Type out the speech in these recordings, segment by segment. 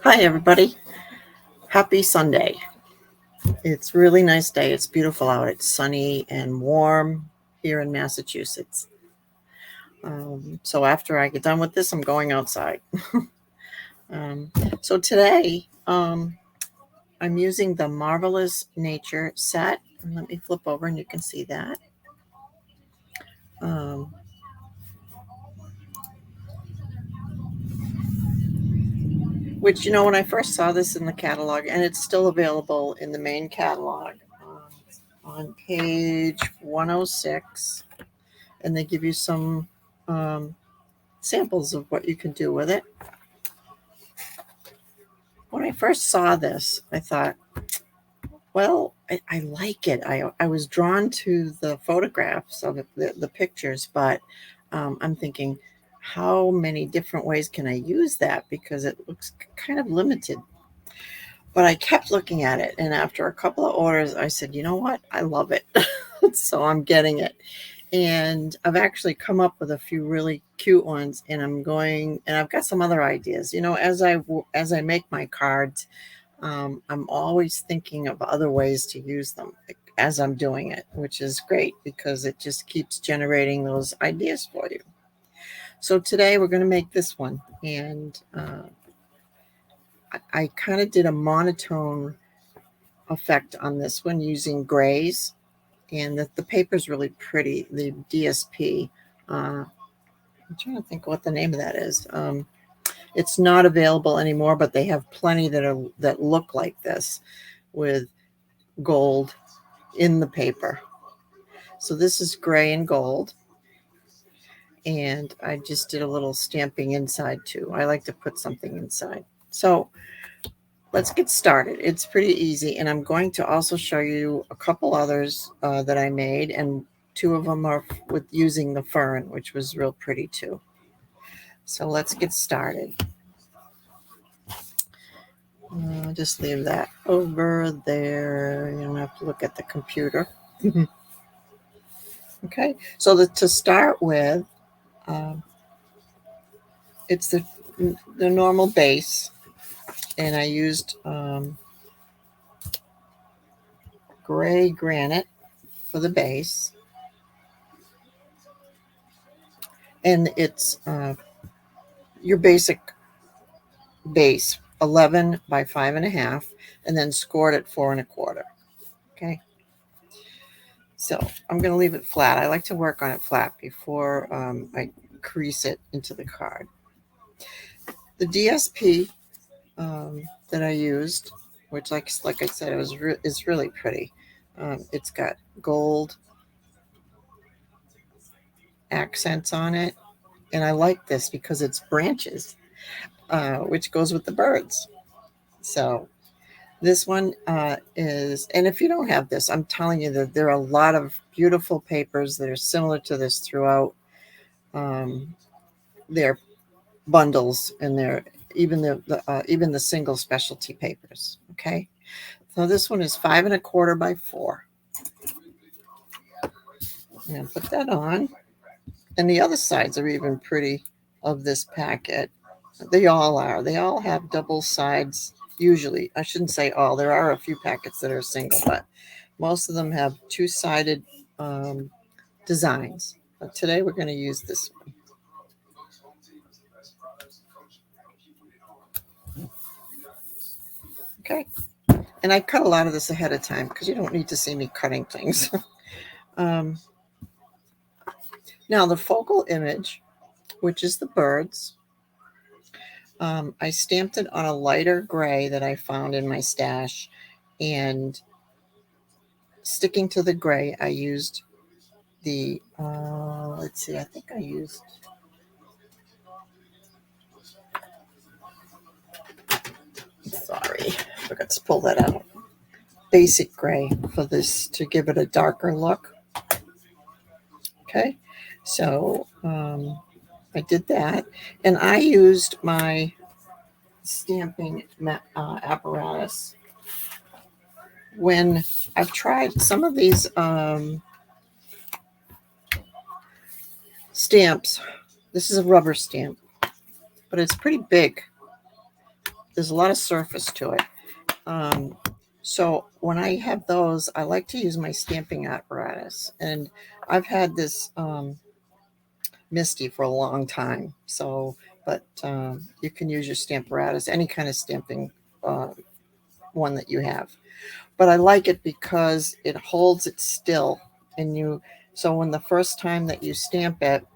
Hi, everybody. Happy Sunday. It's a really nice day. It's beautiful out. It's sunny and warm here in Massachusetts. So after I get done with this, I'm going outside. um, so today, I'm using the Marvelous Nature set. And let me flip over and you can see that. Um, which, when I first saw this in the catalog, and it's still available in the main catalog on page 106, and they give you some um, samples of what you can do with it. When I first saw this, I thought, well, I like it. I was drawn to the photographs of it, the pictures, but I'm thinking, how many different ways can I use that? Because it looks kind of limited. But I kept looking at it, and after a couple of orders, I said, you know what? I love it. So I'm getting it. And I've actually come up with a few really cute ones, and I've got some other ideas. As I make my cards, I'm always thinking of other ways to use them as I'm doing it, which is great because it just keeps generating those ideas for you. So today we're going to make this one, and I kind of did a monotone effect on this one using grays, and the paper is really pretty. The DSP. I'm trying to think what the name of that is. It's not available anymore, but they have plenty that look like this with gold in the paper. So this is gray and gold, and I just did a little stamping inside too. I like to put something inside. So let's get started. It's pretty easy, and I'm going to also show you a couple others that I made, and two of them are with using the fern, which was real pretty too. So let's get started. Just leave that over there. You don't have to look at the computer. Okay, so to start with, um, it's the normal base, and I used gray granite for the base, and it's your basic base, 11 by 5.5, and then scored at 4.25. Okay, so I'm going to leave it flat. I like to work on it flat before I crease it into the card. The DSP that I used, which like I said, is really pretty. It's got gold accents on it, and I like this because it's branches, which goes with the birds. So this one is, and if you don't have this, I'm telling you that there are a lot of beautiful papers that are similar to this throughout their bundles, and their even the single specialty papers. Okay, so this one is 5.25 by 4. I'm gonna put that on, and the other sides are even pretty of this packet. They all are. They all have double sides. Usually, I shouldn't say all. There are a few packets that are single, but most of them have two-sided designs. But today we're going to use this one. Okay. And I cut a lot of this ahead of time because you don't need to see me cutting things. um, Now, the focal image, which is the birds, I stamped it on a lighter gray that I found in my stash. And sticking to the gray, I used the, let's see, I think I used, sorry, I forgot to pull that out. Basic gray for this to give it a darker look. Okay, so I did that, and I used my stamping apparatus. When I've tried some of these stamps, this is a rubber stamp, but it's pretty big. there's a lot of surface to it. So when I have those, I like to use my stamping apparatus, and I've had this Misty for a long time. So, but you can use your stamparatus, any kind of stamping one that you have. But I like it because it holds it still, and so when the first time that you stamp it,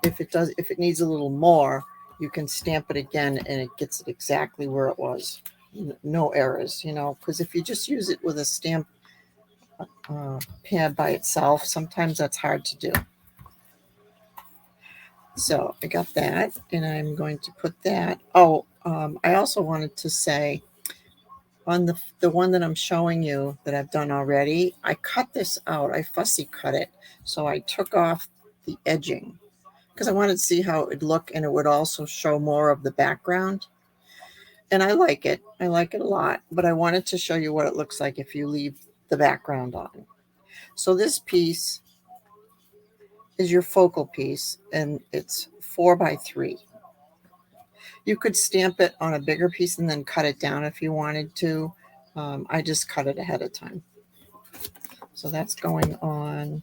if it needs a little more, you can stamp it again and it gets it exactly where it was. No errors, because if you just use it with a stamp pad by itself, sometimes that's hard to do. So I got that, and I'm going to put that. Oh, I also wanted to say, on the one that I'm showing you that I've done already, I cut this out. I fussy cut it. So I took off the edging because I wanted to see how it would look, and it would also show more of the background. And I like it. I like it a lot, but I wanted to show you what it looks like if you leave the background on. So this piece is your focal piece, and it's 4x3. You could stamp it on a bigger piece and then cut it down if you wanted to. I just cut it ahead of time. So that's going on.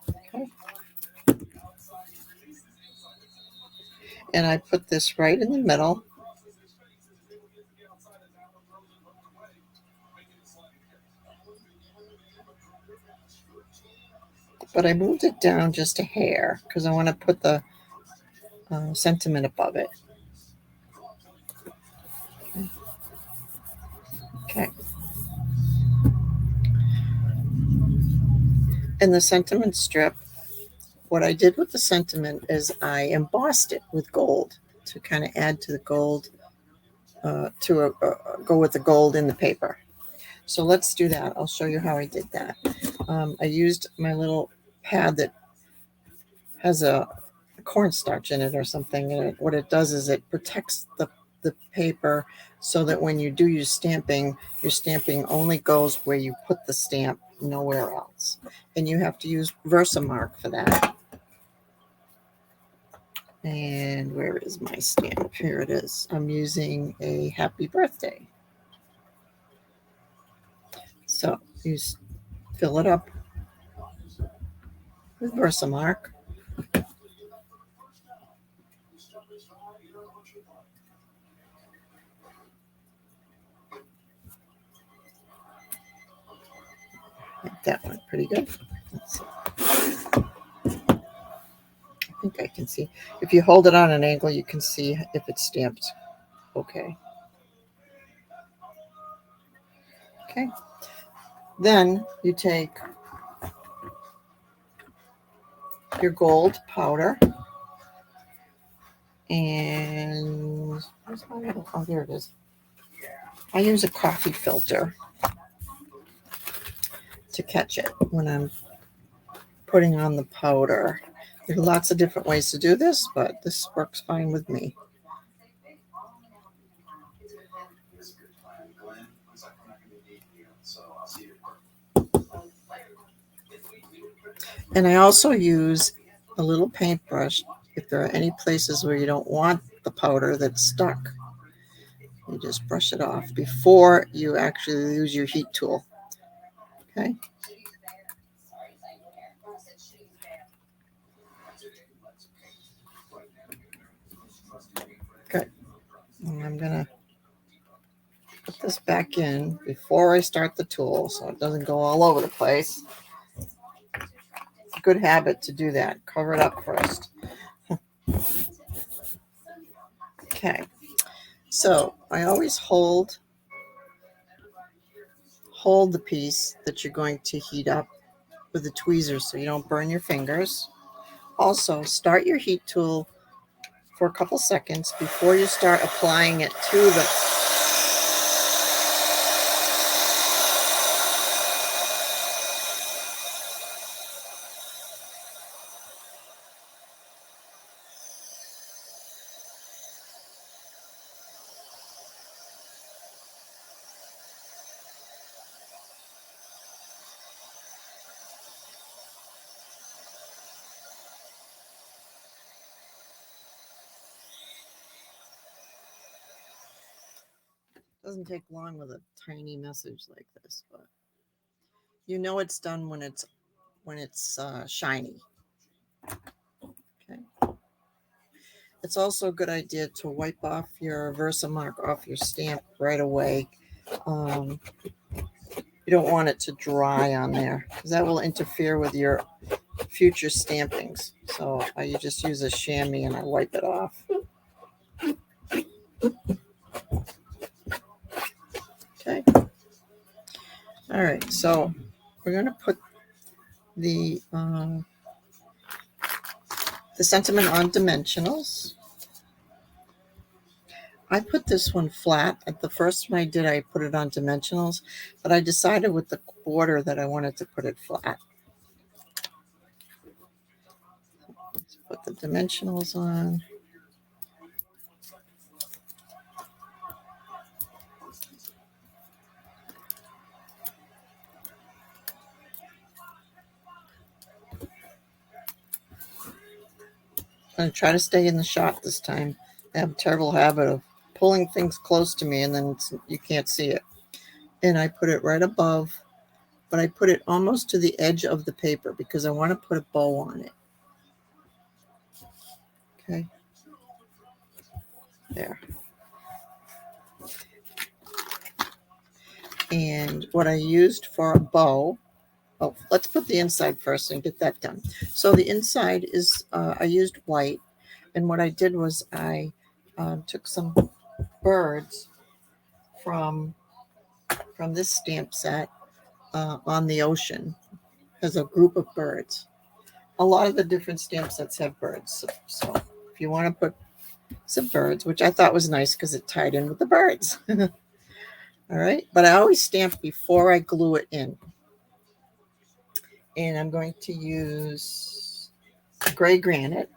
Okay. And I put this right in the middle. But I moved it down just a hair because I want to put the sentiment above it. Okay. And the sentiment strip, what I did with the sentiment is I embossed it with gold to kind of add to the gold, go with the gold in the paper. So let's do that. I'll show you how I did that. I used my little pad that has a cornstarch in it or something, and what it does is it protects the paper so that when you do your stamping only goes where you put the stamp, nowhere else. And you have to use Versamark for that. And where is my stamp? Here it is. I'm using a happy birthday. So you fill it up with Versamark. That went pretty good. Let's see. I think I can see. If you hold it on an angle, you can see if it's stamped. Okay. Okay. Then you take your gold powder and where's my little, oh, there it is. I use a coffee filter to catch it when I'm putting on the powder. There are lots of different ways to do this, but this works fine with me. And I also use a little paintbrush if there are any places where you don't want the powder that's stuck. You just brush it off before you actually use your heat tool. Okay. Good. And I'm going to put this back in before I start the tool so it doesn't go all over the place. It's a good habit to do that. Cover it up first. Okay. So I always hold the piece that you're going to heat up with the tweezers so you don't burn your fingers. Also, start your heat tool for a couple seconds before you start applying it to the Doesn't take long with a tiny message like this, but you know it's done when it's shiny. Okay. It's also a good idea to wipe off your Versamark off your stamp right away. You don't want it to dry on there because that will interfere with your future stampings. So you just use a chamois and I wipe it off. Okay. All right. So we're going to put the sentiment on dimensionals. I put this one flat. At the first one I did, I put it on dimensionals, but I decided with the border that I wanted to put it flat. Let's put the dimensionals on. I'm going to try to stay in the shot this time. I have a terrible habit of pulling things close to me and then you can't see it. And I put it right above, but I put it almost to the edge of the paper because I want to put a bow on it. Okay. There. And what I used for a bow, oh, let's put the inside first and get that done. So the inside is, I used white. And what I did was I took some birds from this stamp set on the ocean as a group of birds. A lot of the different stamp sets have birds. So if you want to put some birds, which I thought was nice because it tied in with the birds. All right. But I always stamp before I glue it in. And I'm going to use gray granite.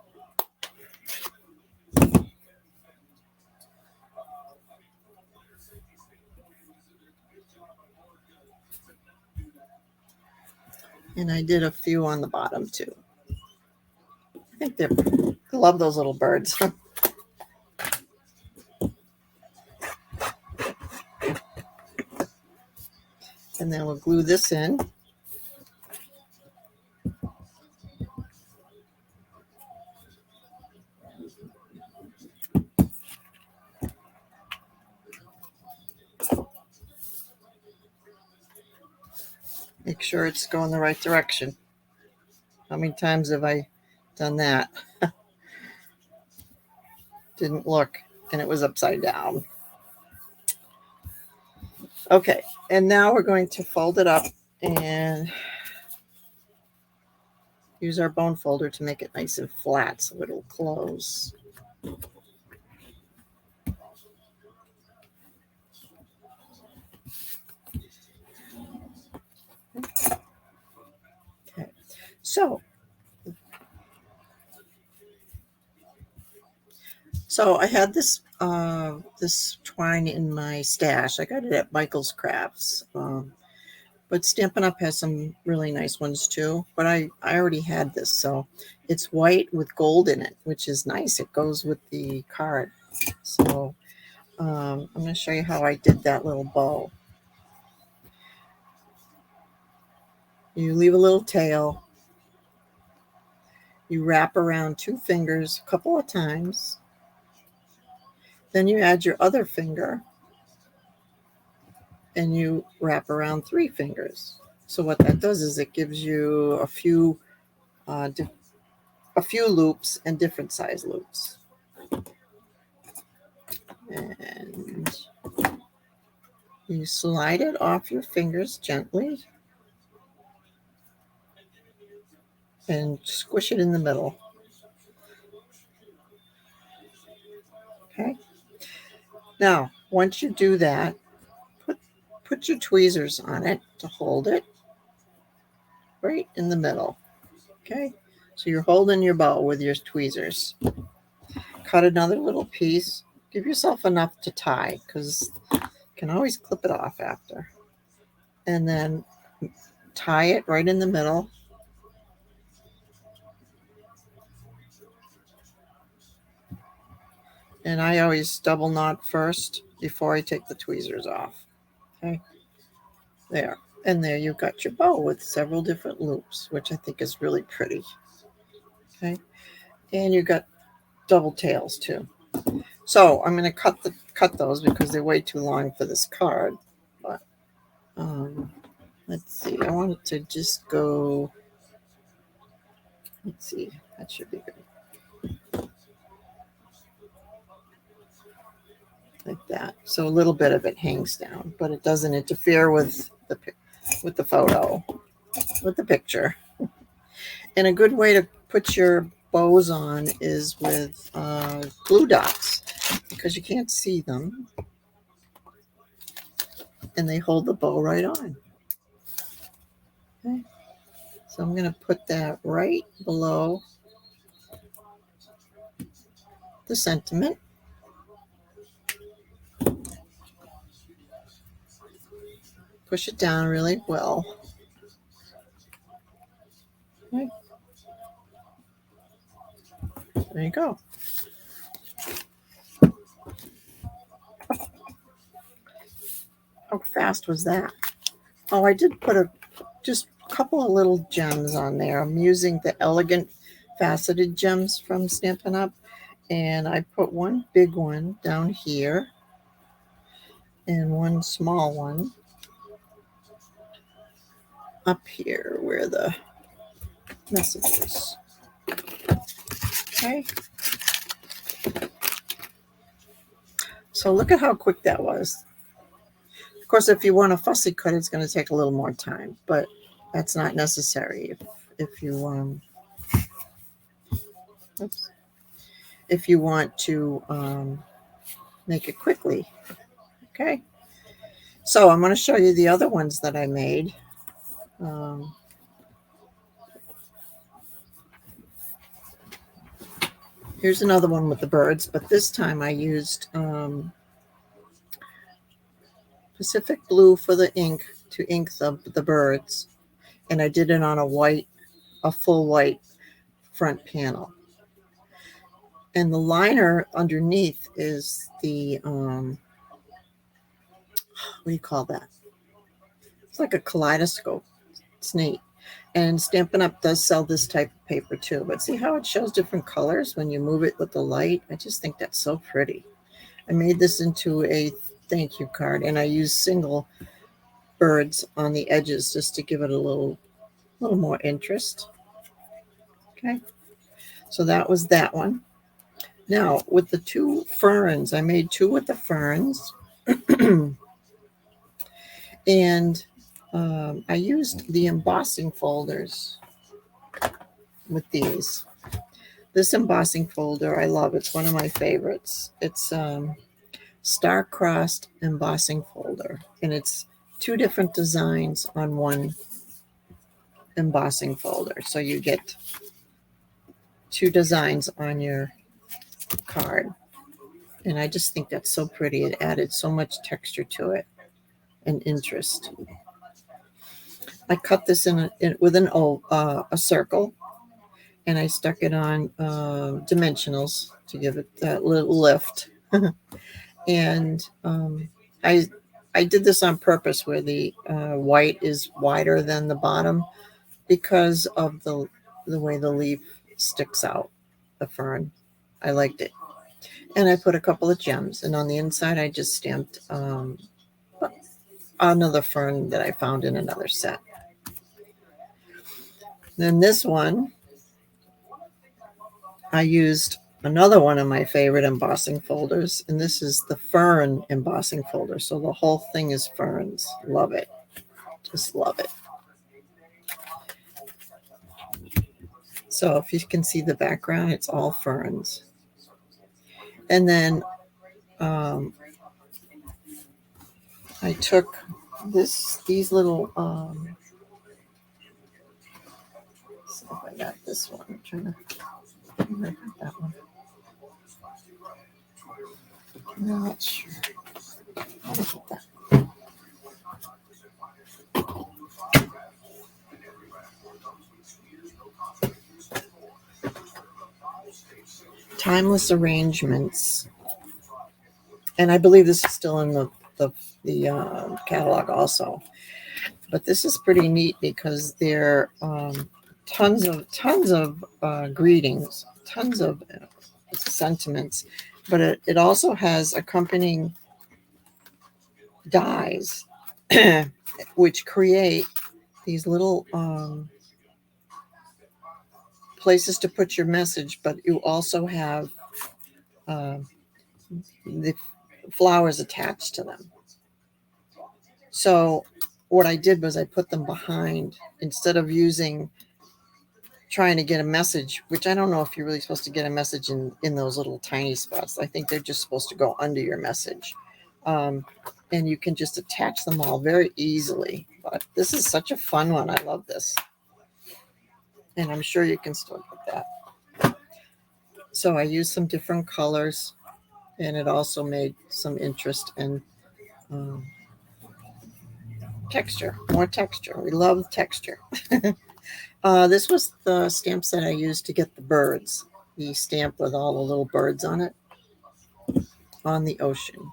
And I did a few on the bottom too. I think I love those little birds. And then we'll glue this in. Make sure it's going the right direction. How many times have I done that? Didn't look, and it was upside down. Okay, and now we're going to fold it up and use our bone folder to make it nice and flat so it'll close. Okay, so I had this this twine in my stash. I got it at Michael's Crafts. But Stampin' Up! Has some really nice ones too. But I already had this, so it's white with gold in it, which is nice. It goes with the card. So I'm going to show you how I did that little bow. You leave a little tail. You wrap around 2 fingers a couple of times. Then you add your other finger and you wrap around 3 fingers. So what that does is it gives you a few loops and different size loops. And you slide it off your fingers gently and squish it in the middle. Okay. Now, once you do that, put your tweezers on it to hold it right in the middle. Okay. So you're holding your bow with your tweezers. Cut another little piece. Give yourself enough to tie because you can always clip it off after. And then tie it right in the middle. And I always double knot first before I take the tweezers off. Okay, there. And there you've got your bow with several different loops, which I think is really pretty. Okay, and you've got double tails too. So I'm going to cut those because they're way too long for this card. But let's see. I want it to just go. Let's see. That should be good. Like that. So a little bit of it hangs down, but it doesn't interfere with the photo, with the picture. And a good way to put your bows on is with glue dots, because you can't see them, and they hold the bow right on. Okay. So I'm going to put that right below the sentiment. Push it down really well. Okay. There you go. How fast was that? Oh, I did put just a couple of little gems on there. I'm using the elegant faceted gems from Stampin' Up! And I put one big one down here and one small one up here where the message is. Okay. So look at how quick that was. Of course, if you want a fussy cut, it's going to take a little more time, but that's not necessary if you if you want to make it quickly. Okay. So I'm going to show you the other ones that I made. Here's another one with the birds, but this time I used Pacific Blue for the ink to ink the birds, and I did it on a full white front panel. And the liner underneath is the what do you call that? It's like a kaleidoscope. It's neat. And Stampin' Up! Does sell this type of paper too. But see how it shows different colors when you move it with the light? I just think that's so pretty. I made this into a thank you card, and I used single birds on the edges just to give it a little more interest. Okay, so that was that one. Now with the two ferns, I made two with the ferns. And I used the embossing folders with these. This embossing folder, I love. It's one of my favorites. It's star-crossed embossing folder, and it's two different designs on one embossing folder. So you get two designs on your card. And I just think that's so pretty. It added so much texture to it and interest. I cut this with a circle, and I stuck it on dimensionals to give it that little lift. And I did this on purpose where the white is wider than the bottom because of the way the leaf sticks out, the fern. I liked it. And I put a couple of gems, and on the inside I just stamped another fern that I found in another set. Then this one, I used another one of my favorite embossing folders, and this is the fern embossing folder. So the whole thing is ferns. Love it. Just love it. So if you can see the background, it's all ferns. And then I took these little see if I got this one. I'm trying to remember that one. I'm not sure. I'll look at that. Timeless Arrangements. And I believe this is still in the catalog also. But this is pretty neat because there are tons of greetings, tons of sentiments, but it also has accompanying dies, which create these little places to put your message, but you also have the flowers attached to them. So what I did was I put them behind instead of trying to get a message, which I don't know if you're really supposed to get a message in those little tiny spots. I think they're just supposed to go under your message. And you can just attach them all very easily. But this is such a fun one. I love this. And I'm sure you can still get that. So I used some different colors, and it also made some interest in texture, more texture. We love texture. This was the stamp set I used to get the birds, the stamp with all the little birds on it, on the ocean.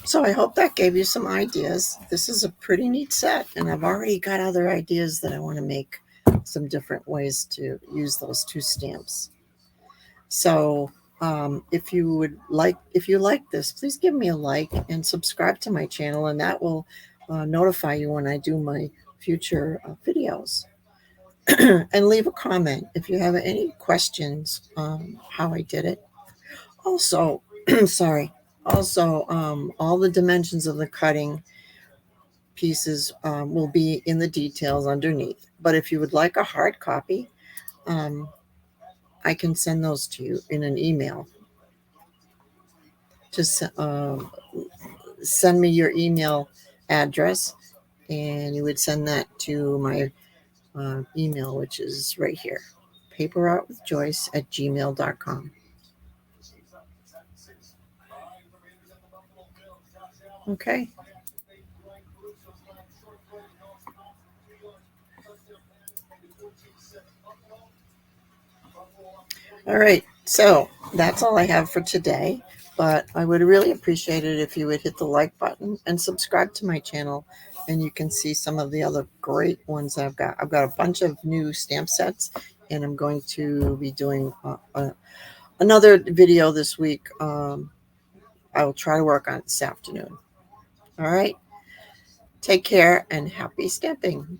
So I hope that gave you some ideas. This is a pretty neat set, and I've already got other ideas that I want to make some different ways to use those two stamps. So if you like this, please give me a like and subscribe to my channel, and that will notify you when I do my future videos. And leave a comment if you have any questions on how I did it. Also, sorry. Also, all the dimensions of the cutting pieces will be in the details underneath. But if you would like a hard copy, I can send those to you in an email. Just send me your email address, and you would send that to my email, which is right here, PaperartwithJoyce@gmail.com. Okay. All right. So that's all I have for today. But I would really appreciate it if you would hit the like button and subscribe to my channel. And you can see some of the other great ones I've got. I've got a bunch of new stamp sets, and I'm going to be doing another video this week. I will try to work on it this afternoon. All right. Take care and happy stamping.